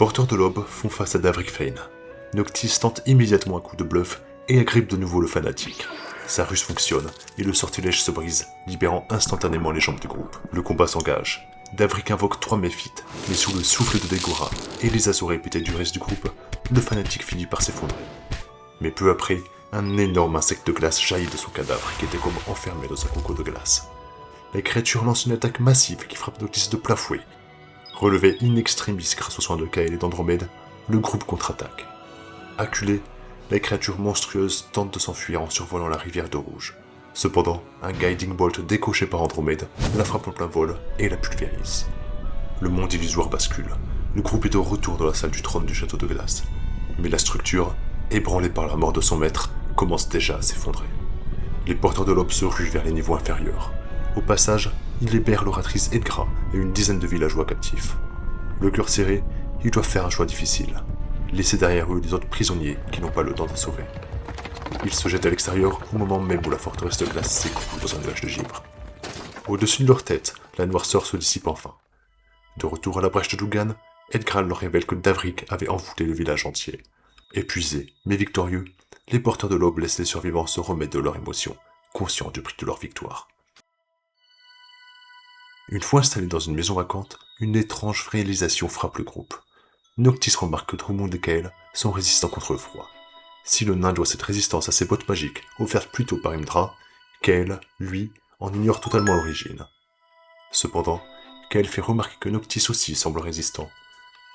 porteurs de l'aube font face à Davrik Fane. Noctis tente immédiatement un coup de bluff et agrippe de nouveau le fanatique. Sa ruse fonctionne et le sortilège se brise, libérant instantanément les jambes du groupe. Le combat s'engage. Davrik invoque 3 méphites, mais sous le souffle de Degora et les assauts répétés du reste du groupe, le fanatique finit par s'effondrer. Mais peu après, un énorme insecte de glace jaillit de son cadavre qui était comme enfermé dans un coco de glace. La créature lance une attaque massive qui frappe Noctis de plein fouet. Relevé in extremis grâce aux soins de Kael et d'Andromède, le groupe contre-attaque. Acculé, la créature monstrueuse tente de s'enfuir en survolant la rivière de rouge. Cependant, un guiding bolt décoché par Andromède la frappe en plein vol et la pulvérise. Le monde illusoire bascule. Le groupe est de retour dans la salle du trône du château de glace. Mais la structure, ébranlée par la mort de son maître, commence déjà à s'effondrer. Les porteurs de l'aube se ruent vers les niveaux inférieurs. Au passage, ils libèrent l'oratrice Edgra et une dizaine de villageois captifs. Le cœur serré, ils doivent faire un choix difficile. Laisser derrière eux les autres prisonniers qui n'ont pas le temps de sauver. Ils se jettent à l'extérieur au moment même où la forteresse de glace s'écroule dans un nuage de givre. Au-dessus de leur tête, la noirceur se dissipe enfin. De retour à la brèche de Dougan, Edgral leur révèle que Davrik avait envoûté le village entier. Épuisés, mais victorieux, les porteurs de l'aube laissent les survivants se remettre de leur émotion, conscients du prix de leur victoire. Une fois installés dans une maison vacante, une étrange réalisation frappe le groupe. Noctis remarque que Drummond et Kael sont résistants contre le froid. Si le nain doit cette résistance à ses bottes magiques, offertes plus tôt par Imdra, Kael, lui, en ignore totalement l'origine. Cependant, Kael fait remarquer que Noctis aussi semble résistant.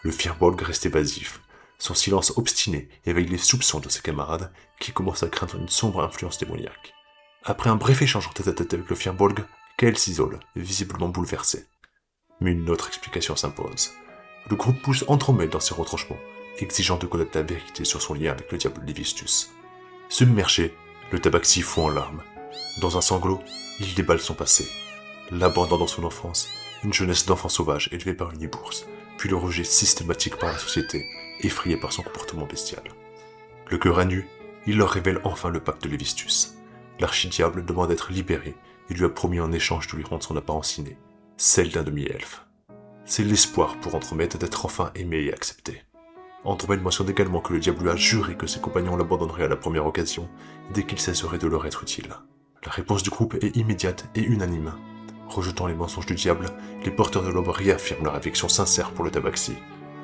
Le Firbolg reste évasif. Son silence obstiné éveille les soupçons de ses camarades, qui commencent à craindre une sombre influence démoniaque. Après un bref échange en tête-à-tête avec le Firbolg, Kael s'isole, visiblement bouleversé. Mais une autre explication s'impose. Le groupe pousse Andromède dans ses retranchements, exigeant de connaître la vérité sur son lien avec le diable Lévistus. Submergé, le tabaxi fond en larmes. Dans un sanglot, il déballe son passé. L'abandon dans son enfance, une jeunesse d'enfant sauvage élevée par une bourse, puis le rejet systématique par la société, effrayé par son comportement bestial. Le cœur à nu, il leur révèle enfin le pacte de Lévistus. L'archidiable demande d'être libéré et lui a promis en échange de lui rendre son apparence innée, celle d'un demi-elfe. C'est l'espoir pour Andromède d'être enfin aimé et accepté. Andromède mentionne également que le diable lui a juré que ses compagnons l'abandonneraient à la première occasion, dès qu'il cesserait de leur être utile. La réponse du groupe est immédiate et unanime. Rejetant les mensonges du diable, les porteurs de l'aube réaffirment leur affection sincère pour le tabaxi.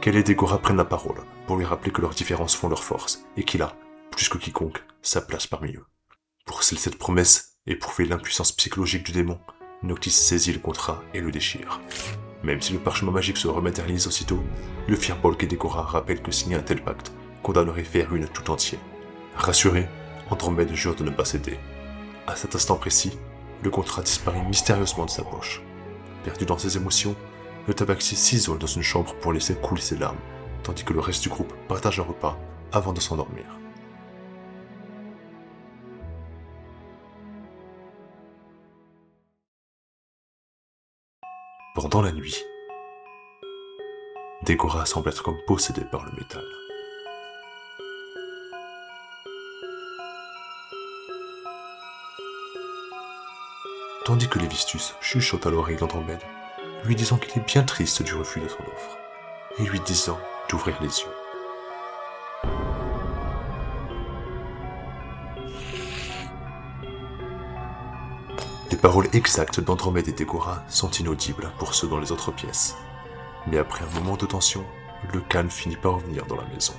Kael et Degora prennent la parole, pour lui rappeler que leurs différences font leur force, et qu'il a, plus que quiconque, sa place parmi eux. Pour sceller cette promesse et prouver l'impuissance psychologique du démon, Noctis saisit le contrat et le déchire. Même si le parchemin magique se rematérialise aussitôt, le Firbolg et Degora rappellent que signer un tel pacte condamnerait Faerûn tout entier. Rassuré, Andromède jure de ne pas céder. À cet instant précis, le contrat disparaît mystérieusement de sa poche. Perdu dans ses émotions, le tabaxi s'isole dans une chambre pour laisser couler ses larmes, tandis que le reste du groupe partage un repas avant de s'endormir. Pendant la nuit, Degora semble être comme possédée par le métal. Tandis que Lévistus chuchote à l'oreille d'Andromède, lui disant qu'il est bien triste du refus de son offre, et lui disant d'ouvrir les yeux. Les paroles exactes d'Andromède et Degora sont inaudibles pour ceux dans les autres pièces. Mais après un moment de tension, le calme finit par revenir dans la maison.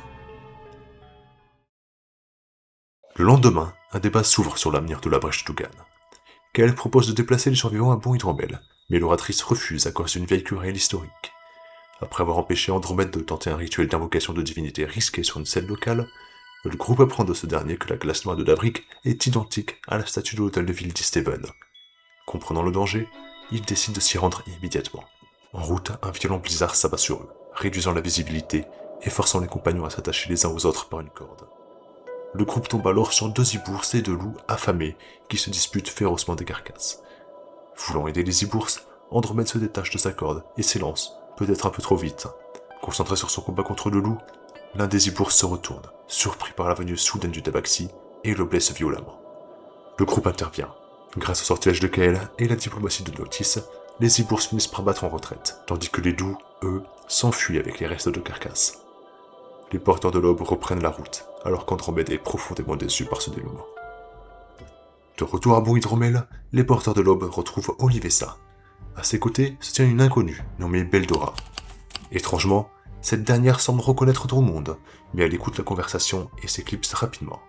Le lendemain, un débat s'ouvre sur l'avenir de la brèche Dougan. Kael propose de déplacer les survivants à Bon-Hydromel, mais l'oratrice refuse à cause d'une vieille querelle historique. Après avoir empêché Andromède de tenter un rituel d'invocation de divinité risqué sur une scène locale, le groupe apprend de ce dernier que la glace noire de Davrik est identique à la statue de l'hôtel de ville d'Isteven. Comprenant le danger, ils décident de s'y rendre immédiatement. En route, un violent blizzard s'abat sur eux, réduisant la visibilité et forçant les compagnons à s'attacher les uns aux autres par une corde. Le groupe tombe alors sur 2 ibours et 2 loups affamés qui se disputent férocement des carcasses. Voulant aider les ibours, Andromède se détache de sa corde et s'élance, peut-être un peu trop vite. Concentré sur son combat contre le loup, l'un des ibours se retourne, surpris par la venue soudaine du tabaxi, et le blesse violemment. Le groupe intervient. Grâce au sortilège de Kael et la diplomatie de Noctis, les ibours finissent par battre en retraite, tandis que les loups, eux, s'enfuit avec les restes de carcasse. Les porteurs de l'aube reprennent la route, alors qu'Andromède est profondément déçu par ce dénouement. De retour à Bourg-Hydromel, les porteurs de l'aube retrouvent Olivessa. À ses côtés se tient une inconnue, nommée Beldora. Étrangement, cette dernière semble reconnaître Drummond, mais elle écoute la conversation et s'éclipse rapidement.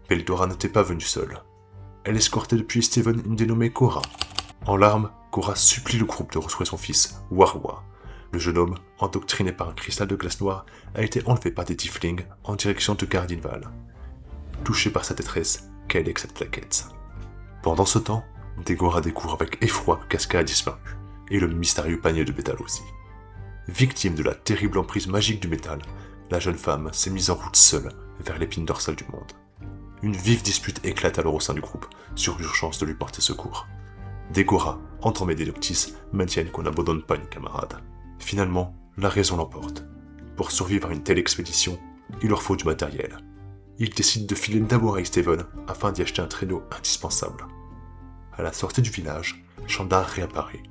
Beldora n'était pas venue seule. Elle escortait depuis Steven une dénommée Cora. En larmes, Cora supplie le groupe de retrouver son fils, Warwa. Le jeune homme, endoctriné par un cristal de glace noire, a été enlevé par des tieflings en direction de Cardinval. Touché par sa détresse, Kael accepte la quête. Pendant ce temps, Dégora découvre avec effroi que Casca a disparu, et le mystérieux panier de métal aussi. Victime de la terrible emprise magique du métal, la jeune femme s'est mise en route seule vers l'épine dorsale du monde. Une vive dispute éclate alors au sein du groupe sur l'urgence de lui porter secours. Dégora, Andromède et Noctis maintiennent qu'on n'abandonne pas une camarade. Finalement, la raison l'emporte. Pour survivre à une telle expédition, il leur faut du matériel. Ils décident de filer d'abord à Steven afin d'y acheter un traîneau indispensable. À la sortie du village, Chandar réapparaît.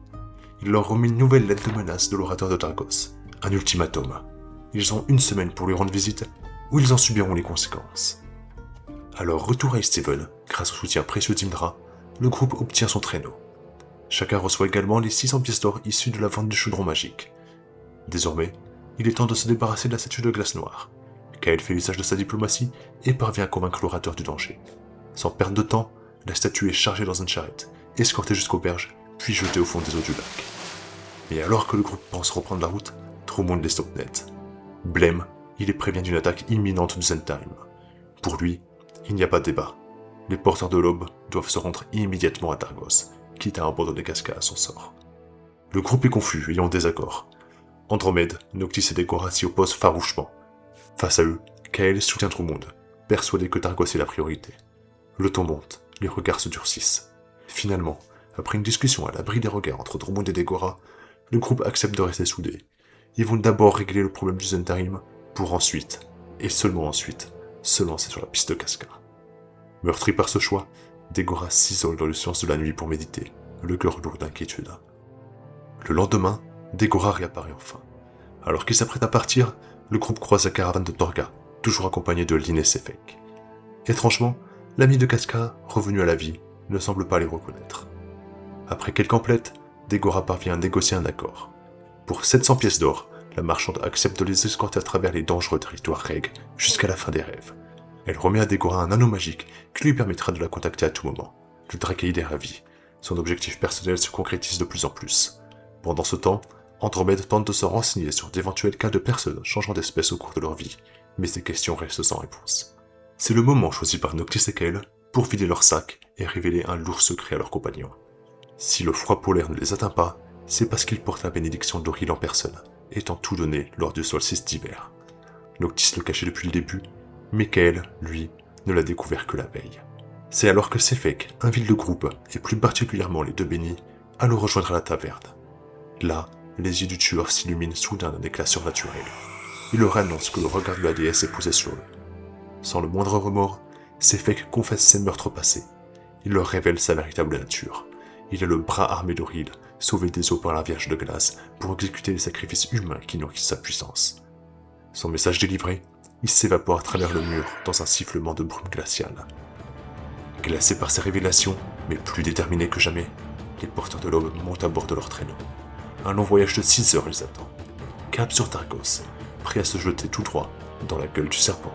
Il leur remet une nouvelle lettre de menace de l'orateur de Targos, un ultimatum. Ils ont une semaine pour lui rendre visite, ou ils en subiront les conséquences. Alors retour à Steven, grâce au soutien précieux d'Imdra, le groupe obtient son traîneau. Chacun reçoit également les 600 pièces d'or issues de la vente du chaudron magique. Désormais, il est temps de se débarrasser de la statue de glace noire. Kael fait usage de sa diplomatie et parvient à convaincre l'orateur du danger. Sans perdre de temps, la statue est chargée dans une charrette, escortée jusqu'aux berges, puis jetée au fond des eaux du lac. Mais alors que le groupe pense reprendre la route, Drummond les stoppe net. Blême, il est prévenu d'une attaque imminente du Zendheim. Pour lui, il n'y a pas de débat. Les porteurs de l'aube doivent se rendre immédiatement à Targos, quitte à abandonner Casca à son sort. Le groupe est confus et en désaccord. Andromède, Noctis et Dégora s'y opposent farouchement. Face à eux, Kael soutient Drummond, persuadé que Targos est la priorité. Le ton monte, les regards se durcissent. Finalement, après une discussion à l'abri des regards entre Drummond et Dégora, le groupe accepte de rester soudé. Ils vont d'abord régler le problème du Zendheim, pour ensuite, et seulement ensuite, se lancer sur la piste de Casca. Meurtri par ce choix, Dégora s'isole dans le silence de la nuit pour méditer, le cœur lourd d'inquiétude. Le lendemain, Dégora réapparaît enfin. Alors qu'il s'apprête à partir, le groupe croise la caravane de Torga, toujours accompagné de Lyn et Sefek. Étrangement, l'ami de Casca, revenu à la vie, ne semble pas les reconnaître. Après quelques emplettes, Dégora parvient à négocier un accord. Pour 700 pièces d'or, la marchande accepte de les escorter à travers les dangereux territoires Reg jusqu'à la fin des rêves. Elle remet à Dégora un anneau magique qui lui permettra de la contacter à tout moment. Le Drakeïde est ravi. Son objectif personnel se concrétise de plus en plus. Pendant ce temps, Andromède tente de se renseigner sur d'éventuels cas de personnes changeant d'espèce au cours de leur vie, mais ces questions restent sans réponse. C'est le moment choisi par Noctis et Kael pour vider leur sac et révéler un lourd secret à leurs compagnons. Si le froid polaire ne les atteint pas, c'est parce qu'ils portent la bénédiction d'Oril en personne, étant tout donné lors du solstice d'hiver. Noctis le cachait depuis le début, mais Kael, lui, ne l'a découvert que la veille. C'est alors que Sefek invite le groupe, et plus particulièrement les deux bénis, à le rejoindre à la taverne. Là, les yeux du tueur s'illuminent soudain d'un éclat surnaturel. Il leur annonce que le regard de la déesse est posé sur eux. Sans le moindre remords, Sefek confesse ses meurtres passés. Il leur révèle sa véritable nature. Il est le bras armé d'Oril, sauvé des eaux par la Vierge de Glace pour exécuter les sacrifices humains qui nourrissent sa puissance. Son message délivré, il s'évapore à travers le mur dans un sifflement de brume glaciale. Glacés par ces révélations, mais plus déterminés que jamais, les porteurs de l'aube montent à bord de leur traîneau. Un long voyage de 6 heures les attend. Cap sur Targos, prêt à se jeter tout droit dans la gueule du serpent.